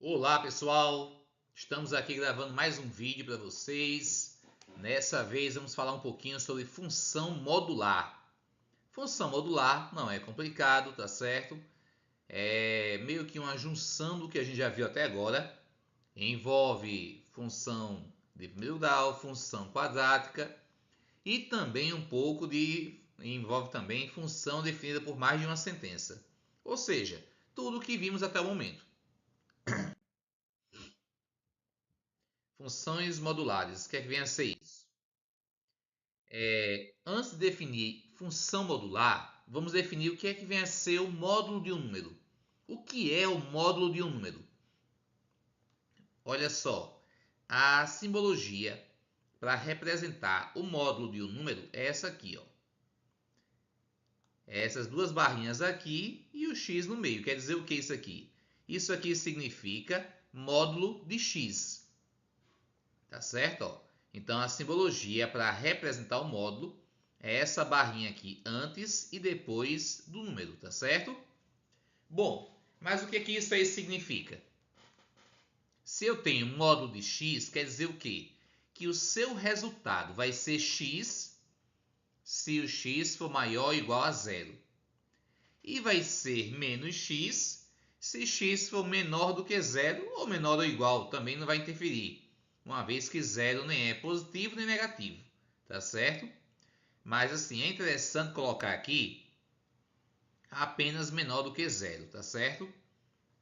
Olá pessoal, estamos aqui gravando mais um vídeo para vocês. Nessa vez vamos falar um pouquinho sobre função modular. Função modular não é complicado, tá certo? É meio que uma junção do que a gente já viu até agora. Envolve função de primeiro grau, função quadrática e também envolve também função definida por mais de uma sentença. Ou seja, tudo o que vimos até o momento. Funções modulares, o que é que vem a ser isso? Antes de definir função modular, vamos definir o que é que vem a ser o módulo de um número. O que é o módulo de um número? Olha só, a simbologia para representar o módulo de um número é essa aqui, ó. Essas duas barrinhas aqui e o x no meio. Quer dizer o que isso aqui? Isso aqui significa módulo de x. Tá certo? Ó. Então a simbologia para representar o módulo é essa barrinha aqui antes e depois do número, tá certo? Bom, mas o que isso aí significa? Se eu tenho módulo de x, quer dizer o quê? Que o seu resultado vai ser x se o x for maior ou igual a zero. E vai ser menos x se x for menor do que zero ou menor ou igual. Também não vai interferir, uma vez que zero nem é positivo nem negativo, tá certo? Mas assim, é interessante colocar aqui apenas menor do que zero, tá certo?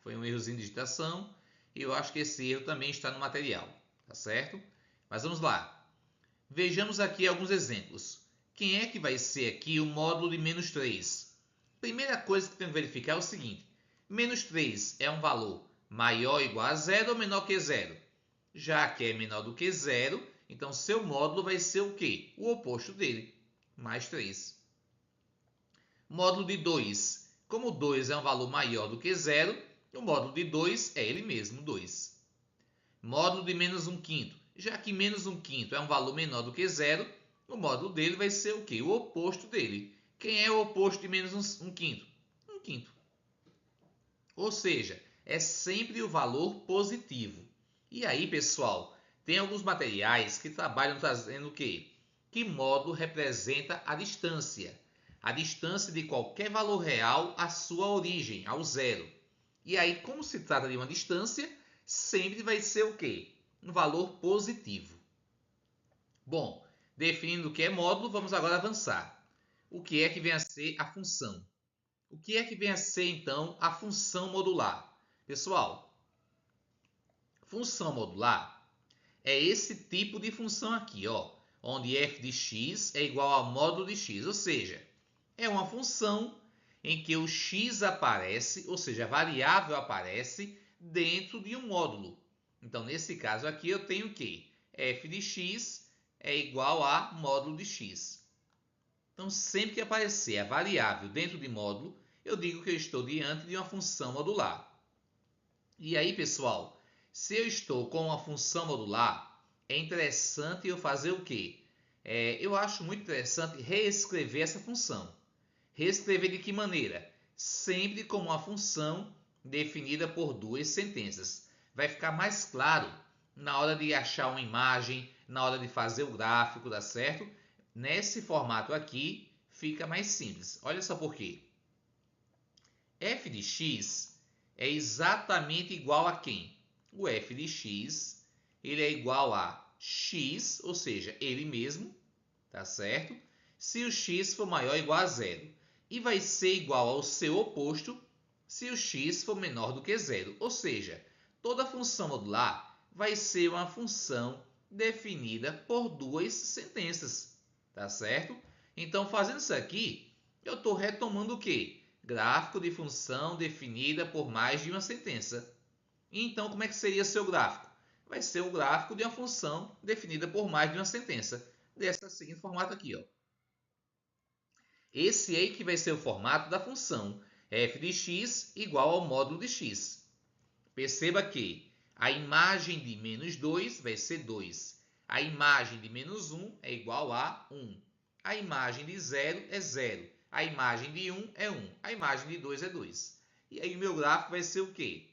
Foi um errozinho de digitação e eu acho que esse erro também está no material, tá certo? Mas vamos lá. Vejamos aqui alguns exemplos. Quem é que vai ser aqui o módulo de menos 3? Primeira coisa que tem que verificar é o seguinte. Menos 3 é um valor maior ou igual a zero ou menor que zero? Já que é menor do que zero, então seu módulo vai ser o quê? O oposto dele, mais 3. Módulo de 2. Como 2 é um valor maior do que zero, o módulo de 2 é ele mesmo, 2. Módulo de menos 1 quinto. Já que menos 1 quinto é um valor menor do que zero, o módulo dele vai ser o quê? O oposto dele. Quem é o oposto de menos 1 quinto? 1 quinto. Ou seja, é sempre o valor positivo. E aí, pessoal, tem alguns materiais que trabalham trazendo o quê? Que módulo representa a distância. A distância de qualquer valor real à sua origem, ao zero. E aí, como se trata de uma distância, sempre vai ser o quê? Um valor positivo. Bom, definindo o que é módulo, vamos agora avançar. O que é que vem a ser a função? O que é que vem a ser, então, a função modular? Pessoal, função modular é esse tipo de função aqui, ó, onde f de x é igual ao módulo de x, ou seja, é uma função em que o x aparece, ou seja, a variável aparece dentro de um módulo. Então, nesse caso aqui, eu tenho o quê? F de x é igual a módulo de x. Então, sempre que aparecer a variável dentro de módulo, eu digo que eu estou diante de uma função modular. E aí, pessoal, se eu estou com uma função modular, é interessante eu fazer o quê? Eu acho muito interessante reescrever essa função. Reescrever de que maneira? Sempre como uma função definida por duas sentenças. Vai ficar mais claro na hora de achar uma imagem, na hora de fazer o gráfico, dá certo? Nesse formato aqui fica mais simples. Olha só por quê. F de x é exatamente igual a quem? O f de x ele é igual a x, ou seja, ele mesmo, tá certo? Se o x for maior ou igual a zero. E vai ser igual ao seu oposto se o x for menor do que zero. Ou seja, toda função modular vai ser uma função definida por duas sentenças, tá certo? Então, fazendo isso aqui, eu estou retomando o quê? Gráfico de função definida por mais de uma sentença. Então, como é que seria seu gráfico? Vai ser o gráfico de uma função definida por mais de uma sentença. Dessa seguinte formato aqui, ó. Esse aí que vai ser o formato da função f de x igual ao módulo de x. Perceba que a imagem de menos 2 vai ser 2. A imagem de menos 1 é igual a 1. A imagem de 0 é 0. A imagem de 1 é 1. A imagem de 2 é 2. E aí o meu gráfico vai ser o quê?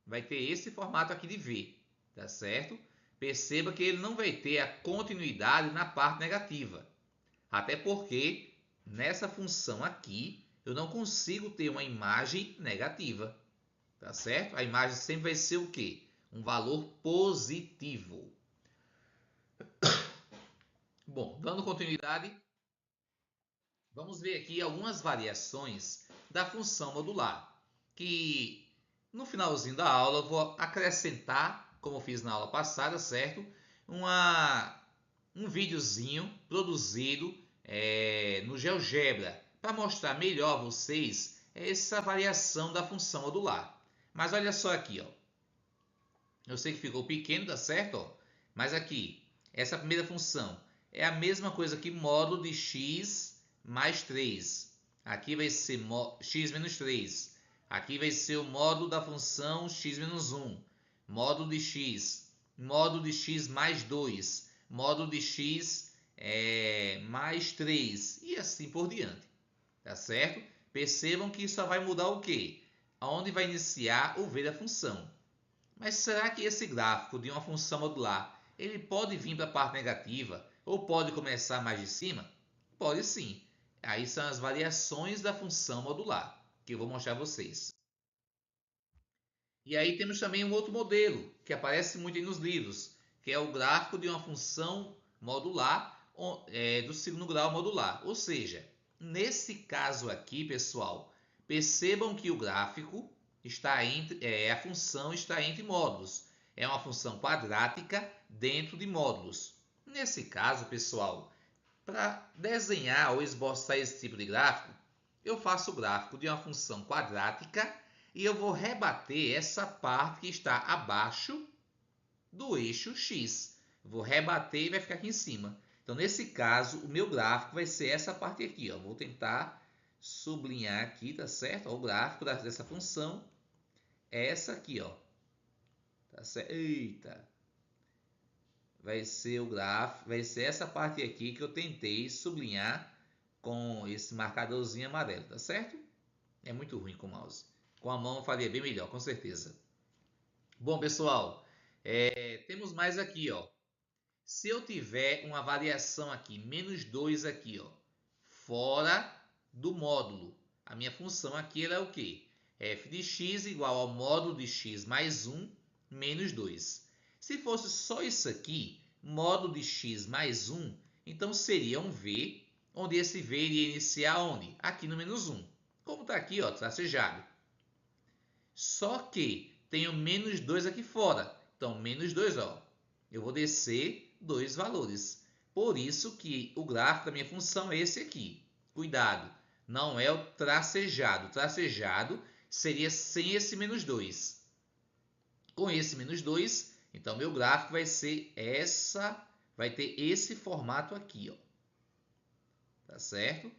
vai ter esse formato aqui de V, tá certo? Perceba que ele não vai ter a continuidade na parte negativa. Até porque nessa função aqui eu não consigo ter uma imagem negativa, tá certo? A imagem sempre vai ser o quê? Um valor positivo. Bom, dando continuidade, vamos ver aqui algumas variações da função modular, que no finalzinho da aula eu vou acrescentar, como eu fiz na aula passada, certo? Um videozinho produzido no GeoGebra para mostrar melhor a vocês essa variação da função modular. Mas olha só aqui, ó. Eu sei que ficou pequeno, tá certo? Ó? Mas aqui, essa primeira função é a mesma coisa que módulo de x mais 3. Aqui vai ser x menos 3. Aqui vai ser o módulo da função x menos 1. Módulo de x mais 2. Módulo de x mais 3. E assim por diante. Tá certo? Percebam que só vai mudar o quê? Aonde vai iniciar o v da função. Mas será que esse gráfico de uma função modular ele pode vir para a parte negativa ou pode começar mais de cima? Pode sim. Aí são as variações da função modular que eu vou mostrar a vocês. E aí temos também um outro modelo que aparece muito aí nos livros, que é o gráfico de uma função modular do segundo grau modular. Ou seja, nesse caso aqui, pessoal, percebam que o gráfico está a função está entre módulos. É uma função quadrática dentro de módulos. Nesse caso, pessoal, para desenhar ou esboçar esse tipo de gráfico, eu faço o gráfico de uma função quadrática e eu vou rebater essa parte que está abaixo do eixo X. Eu vou rebater e vai ficar aqui em cima. Então, nesse caso, o meu gráfico vai ser essa parte aqui. Ó. Vou tentar sublinhar aqui, tá certo? Ó, o gráfico dessa função é essa aqui, ó. Tá certo? Eita! Vai ser o gráfico, vai ser essa parte aqui que eu tentei sublinhar com esse marcadorzinho amarelo, tá certo? É muito ruim com o mouse. Com a mão eu faria bem melhor, com certeza. Bom, pessoal, temos mais aqui, ó. Se eu tiver uma variação aqui, menos 2 aqui, ó, fora do módulo, a minha função aqui é o quê? F de x igual ao módulo de x mais 1 menos 2. Se fosse só isso aqui, módulo de x mais 1, então seria um v, onde esse v iria iniciar onde? Aqui no menos 1. Como está aqui, ó, tracejado. Só que tem o menos 2 aqui fora. Então, menos 2, ó. Eu vou descer 2 valores. Por isso que o gráfico da minha função é esse aqui. Cuidado, não é o tracejado. O tracejado seria sem esse menos 2. Com esse menos 2, então meu gráfico vai ser vai ter esse formato aqui, ó. Tá certo?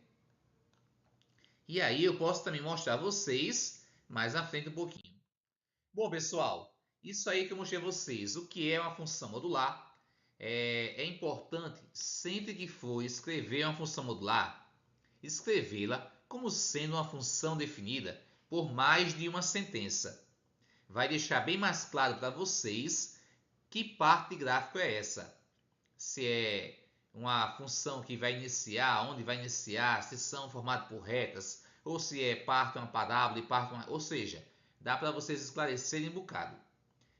E aí eu posso também mostrar a vocês mais na frente um pouquinho. Bom, pessoal, isso aí que eu mostrei a vocês, o que é uma função modular. É importante, sempre que for escrever uma função modular, escrevê-la como sendo uma função definida por mais de uma sentença. Vai deixar bem mais claro para vocês que parte de gráfico é essa. Se é uma função que vai iniciar, onde vai iniciar, se são formados por retas, ou se é parte uma parábola e parte uma... Ou seja, dá para vocês esclarecerem um bocado.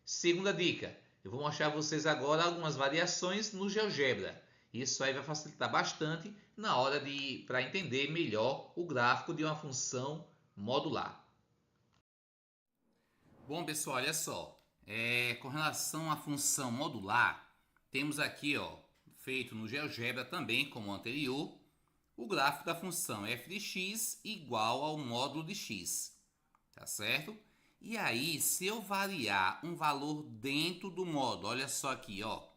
Segunda dica, eu vou mostrar a vocês agora algumas variações no GeoGebra. Isso aí vai facilitar bastante na hora para entender melhor o gráfico de uma função modular. Bom, pessoal, olha só. Com relação à função modular, temos aqui, ó, feito no GeoGebra também, como o anterior, o gráfico da função f de x igual ao módulo de x. Tá certo? E aí, se eu variar um valor dentro do módulo, olha só aqui, ó.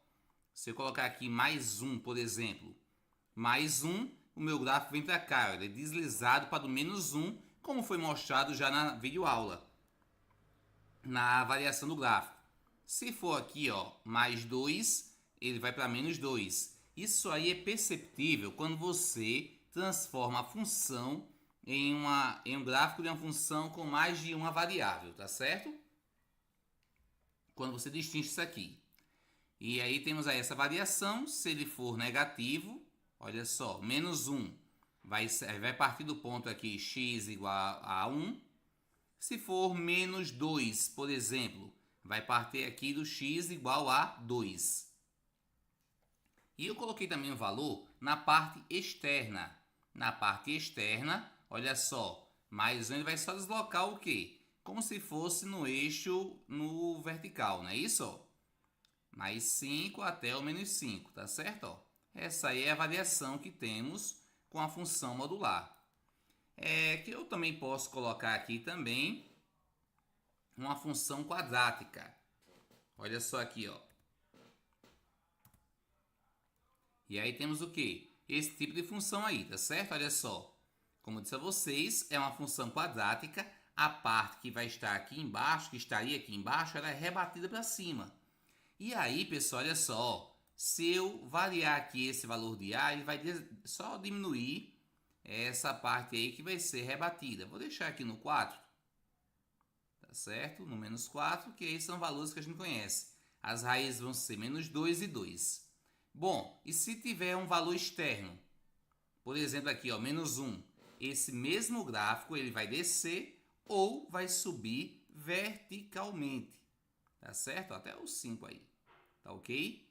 Se eu colocar aqui mais 1, por exemplo, mais 1, o meu gráfico vem para cá, ó, ele é deslizado para o menos 1, como foi mostrado já na videoaula, na variação do gráfico. Se for aqui, ó, mais 2, ele vai para menos 2. Isso aí é perceptível quando você transforma a função em um gráfico de uma função com mais de uma variável, tá certo? quando você distingue isso aqui. E aí temos aí essa variação, se ele for negativo, olha só, menos 1 vai partir do ponto aqui x igual a 1. Se for menos 2, por exemplo, vai partir aqui do x igual a 2. E eu coloquei também o valor na parte externa. Na parte externa, olha só, mais 1 ele vai só deslocar o quê? Como se fosse no eixo no vertical, não é isso? Mais 5 até o menos 5, tá certo? Ó, essa aí é a variação que temos com a função modular. Que eu também posso colocar aqui também uma função quadrática. Olha só aqui, ó. E aí temos o quê? Esse tipo de função aí, tá certo? Olha só. Como eu disse a vocês, é uma função quadrática. A parte que vai estar aqui embaixo, que estaria aqui embaixo, ela é rebatida para cima. E aí, pessoal, olha só. Se eu variar aqui esse valor de A, ele vai só diminuir essa parte aí que vai ser rebatida. Vou deixar aqui no 4. Tá certo? No menos 4, que aí são valores que a gente conhece. As raízes vão ser menos 2 e 2. Bom, e se tiver um valor externo? Por exemplo aqui, ó, menos 1. Esse mesmo gráfico ele vai descer ou vai subir verticalmente. Tá certo? Até o 5 aí. Tá ok?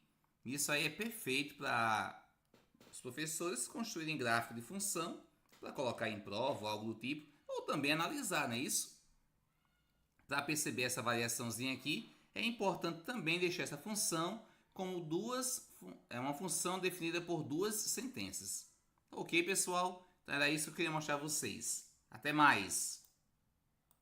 Isso aí é perfeito para os professores construírem gráfico de função, para colocar em prova ou algo do tipo, ou também analisar, não é isso? Para perceber essa variaçãozinha aqui, é importante também deixar essa função como uma função definida por duas sentenças. Ok, pessoal? Então era isso que eu queria mostrar a vocês. Até mais!